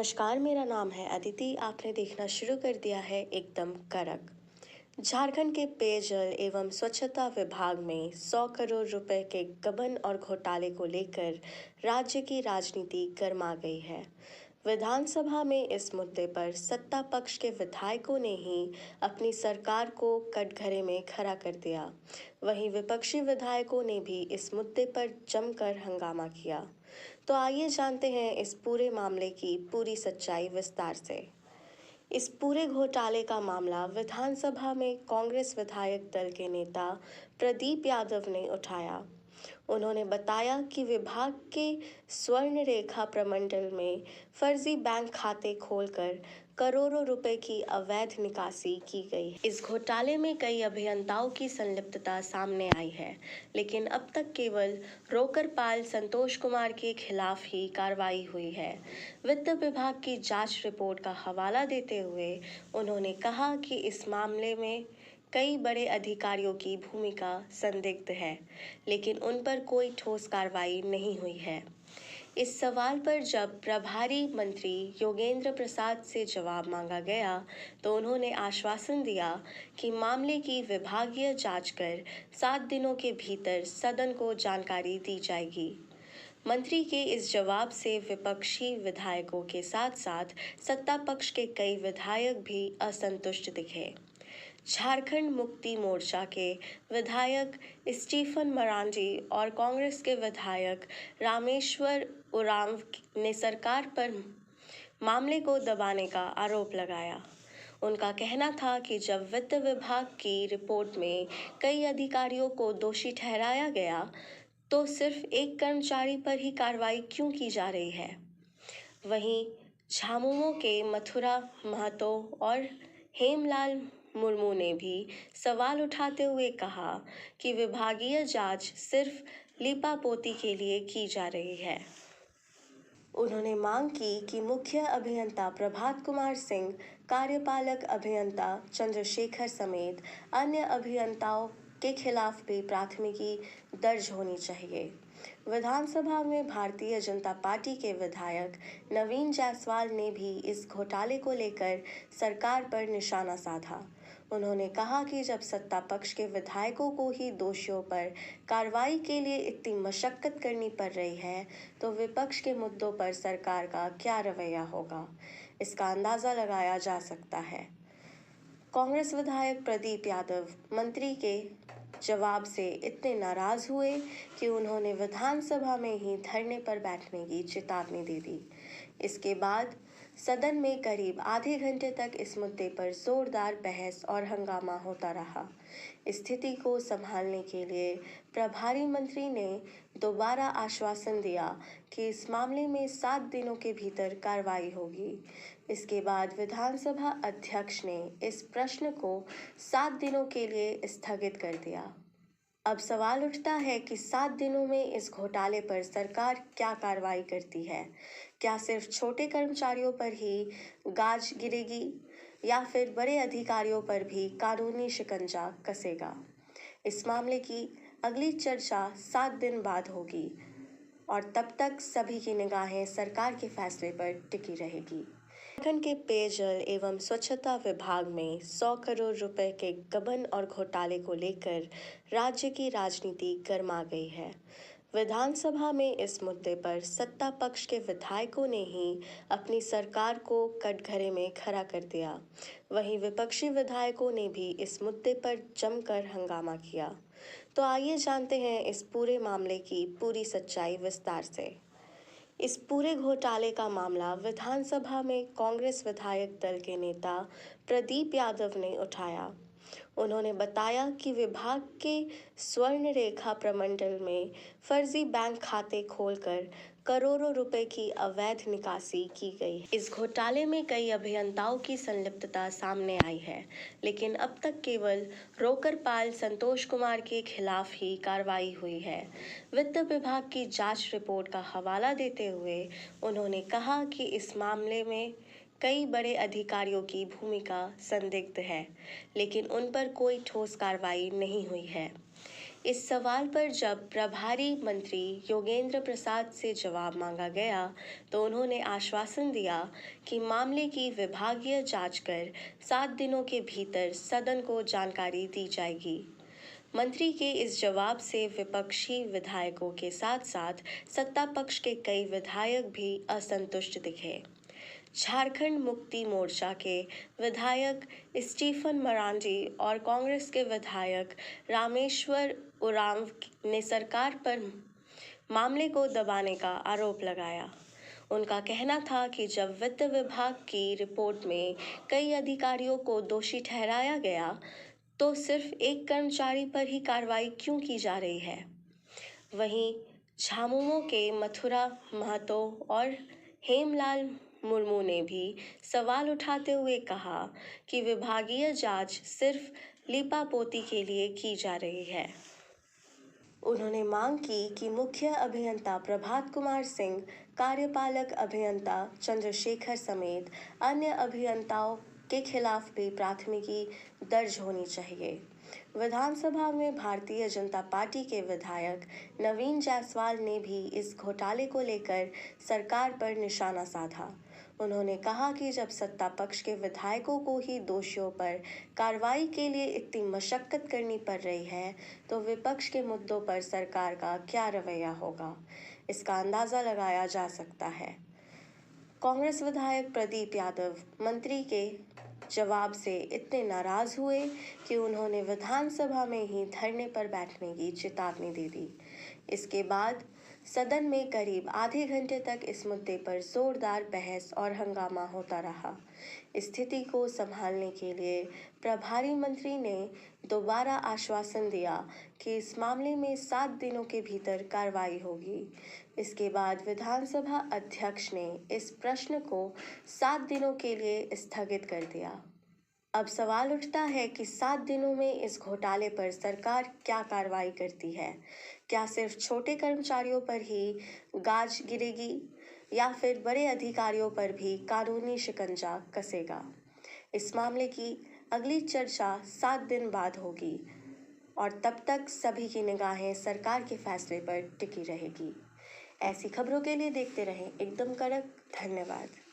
नमस्कार, मेरा नाम है अदिति। आपने देखना शुरू कर दिया है एकदम कड़क। झारखंड के पेयजल एवं स्वच्छता विभाग में 100 करोड़ रुपए के गबन और घोटाले को लेकर राज्य की राजनीति गर्मा गई है। विधानसभा में इस मुद्दे पर सत्ता पक्ष के विधायकों ने ही अपनी सरकार को कटघरे में खड़ा कर दिया। वहीं विपक्षी विधायकों ने भी इस मुद्दे पर जमकर हंगामा किया। तो आइए जानते हैं इस पूरे मामले की पूरी सच्चाई विस्तार से। इस पूरे घोटाले का मामला विधानसभा में कांग्रेस विधायक दल के नेता प्रदीप यादव ने उठाया। उन्होंने बताया कि विभाग के स्वर्ण रेखा प्रमंडल में फर्जी बैंक खाते खोलकर करोड़ों रुपए की अवैध निकासी की गई। इस घोटाले में कई अभियंताओं की संलिप्तता सामने आई है, लेकिन अब तक केवल रोकरपाल संतोष कुमार के खिलाफ ही कार्रवाई हुई है। वित्त विभाग की जांच रिपोर्ट का हवाला देते हुए उन्होंने कहा कि इस मामले में कई बड़े अधिकारियों की भूमिका संदिग्ध है, लेकिन उन पर कोई ठोस कार्रवाई नहीं हुई है। इस सवाल पर जब प्रभारी मंत्री योगेंद्र प्रसाद से जवाब मांगा गया, तो उन्होंने आश्वासन दिया कि मामले की विभागीय जांच कर 7 दिनों के भीतर सदन को जानकारी दी जाएगी। मंत्री के इस जवाब से विपक्षी विधायकों के साथ साथ सत्ता पक्ष के कई विधायक भी असंतुष्ट दिखे। झारखंड मुक्ति मोर्चा के विधायक स्टीफन मरांडी और कांग्रेस के विधायक रामेश्वर उरांव ने सरकार पर मामले को दबाने का आरोप लगाया। उनका कहना था कि जब वित्त विभाग की रिपोर्ट में कई अधिकारियों को दोषी ठहराया गया, तो सिर्फ एक कर्मचारी पर ही कार्रवाई क्यों की जा रही है। वहीं झामुमो के मथुरा महतो और हेमलाल मुर्मू ने भी सवाल उठाते हुए कहा कि विभागीय जांच सिर्फ लीपापोती के लिए की जा रही है। उन्होंने मांग की कि मुख्य अभियंता प्रभात कुमार सिंह, कार्यपालक अभियंता चंद्रशेखर समेत अन्य अभियंताओं के खिलाफ भी प्राथमिकी दर्ज होनी चाहिए। विधानसभा में भारतीय जनता पार्टी के विधायक नवीन जायसवाल ने भी इस घोटाले को लेकर सरकार पर निशाना साधा। उन्होंने कहा कि जब सत्ता पक्ष के विधायकों को ही दोषियों पर कार्रवाई के लिए इतनी मशक्कत करनी पड़ रही है, तो विपक्ष के मुद्दों पर सरकार का क्या रवैया होगा, इसका अंदाजा लगाया जा सकता है। कांग्रेस विधायक प्रदीप यादव मंत्री के जवाब से इतने नाराज हुए कि उन्होंने विधानसभा में ही धरने पर बैठने की चेतावनी दे दी। इसके बाद सदन में करीब आधे घंटे तक इस मुद्दे पर जोरदार बहस और हंगामा होता रहा। स्थिति को संभालने के लिए प्रभारी मंत्री ने दोबारा आश्वासन दिया कि इस मामले में 7 दिनों के भीतर कार्रवाई होगी। इसके बाद विधानसभा अध्यक्ष ने इस प्रश्न को 7 दिनों के लिए स्थगित कर दिया। अब सवाल उठता है कि 7 दिनों में इस घोटाले पर सरकार क्या कार्रवाई करती है। क्या सिर्फ छोटे कर्मचारियों पर ही गाज गिरेगी या फिर बड़े अधिकारियों पर भी कानूनी शिकंजा कसेगा। इस मामले की अगली चर्चा 7 दिन बाद होगी और तब तक सभी की निगाहें सरकार के फैसले पर टिकी रहेगी। झारखंड के पेयजल एवं स्वच्छता विभाग में 100 करोड़ रुपए के गबन और घोटाले को लेकर राज्य की राजनीति गर्मा गई है। विधानसभा में इस मुद्दे पर सत्ता पक्ष के विधायकों ने ही अपनी सरकार को कटघरे में खड़ा कर दिया। वहीं विपक्षी विधायकों ने भी इस मुद्दे पर जमकर हंगामा किया। तो आइए जानते हैं इस पूरे मामले की पूरी सच्चाई विस्तार से। इस पूरे घोटाले का मामला विधानसभा में कांग्रेस विधायक दल के नेता प्रदीप यादव ने उठाया। उन्होंने बताया कि विभाग के स्वर्ण रेखा प्रमंडल में फर्जी बैंक खाते खोलकर करोड़ों रुपए की अवैध निकासी की गई। इस घोटाले में कई अभियंताओं की संलिप्तता सामने आई है, लेकिन अब तक केवल रोकरपाल संतोष कुमार के खिलाफ ही कार्रवाई हुई है। वित्त विभाग की जांच रिपोर्ट का हवाला देते हुए उन्होंने कहा कि इस मामले में कई बड़े अधिकारियों की भूमिका संदिग्ध है, लेकिन उन पर कोई ठोस कार्रवाई नहीं हुई है। इस सवाल पर जब प्रभारी मंत्री योगेंद्र प्रसाद से जवाब मांगा गया तो उन्होंने आश्वासन दिया कि मामले की विभागीय जांच कर 7 दिनों के भीतर सदन को जानकारी दी जाएगी। मंत्री के इस जवाब से विपक्षी विधायकों के साथ साथ सत्ता पक्ष के कई विधायक भी असंतुष्ट दिखे। झारखंड मुक्ति मोर्चा के विधायक स्टीफन मरांडी और कांग्रेस के विधायक रामेश्वर उरांव ने सरकार पर मामले को दबाने का आरोप लगाया। उनका कहना था कि जब वित्त विभाग की रिपोर्ट में कई अधिकारियों को दोषी ठहराया गया तो सिर्फ एक कर्मचारी पर ही कार्रवाई क्यों की जा रही है। वहीं झामुमो के मथुरा महतो और हेमलाल मुर्मू ने भी सवाल उठाते हुए कहा कि विभागीय जांच सिर्फ लीपापोती के लिए की जा रही है। उन्होंने मांग की कि मुख्य अभियंता प्रभात कुमार सिंह, कार्यपालक अभियंता चंद्रशेखर समेत अन्य अभियंताओं के खिलाफ भी प्राथमिकी दर्ज होनी चाहिए। विधानसभा में भारतीय जनता पार्टी के विधायक नवीन जायसवाल ने भी इस घोटाले को लेकर सरकार पर निशाना साधा। उन्होंने कहा कि जब सत्ता पक्ष के विधायकों को ही दोषियों पर कार्रवाई के लिए इतनी मशक्कत करनी पड़ रही है तो विपक्ष के मुद्दों पर सरकार का क्या रवैया होगा, इसका अंदाजा लगाया जा सकता है। कांग्रेस विधायक प्रदीप यादव मंत्री के जवाब से इतने नाराज हुए कि उन्होंने विधानसभा में ही धरने पर बैठने की चेतावनी दे दी। इसके बाद सदन में करीब आधे घंटे तक इस मुद्दे पर जोरदार बहस और हंगामा होता रहा। स्थिति को संभालने के लिए प्रभारी मंत्री ने दोबारा आश्वासन दिया कि इस मामले में 7 दिनों के भीतर कार्रवाई होगी। इसके बाद विधानसभा अध्यक्ष ने इस प्रश्न को 7 दिनों के लिए स्थगित कर दिया। अब सवाल उठता है कि 7 दिनों में इस घोटाले पर सरकार क्या कार्रवाई करती है। क्या सिर्फ छोटे कर्मचारियों पर ही गाज गिरेगी या फिर बड़े अधिकारियों पर भी कानूनी शिकंजा कसेगा। इस मामले की अगली चर्चा 7 दिन बाद होगी और तब तक सभी की निगाहें सरकार के फैसले पर टिकी रहेगी। ऐसी खबरों के लिए देखते रहें एकदम कड़क। धन्यवाद।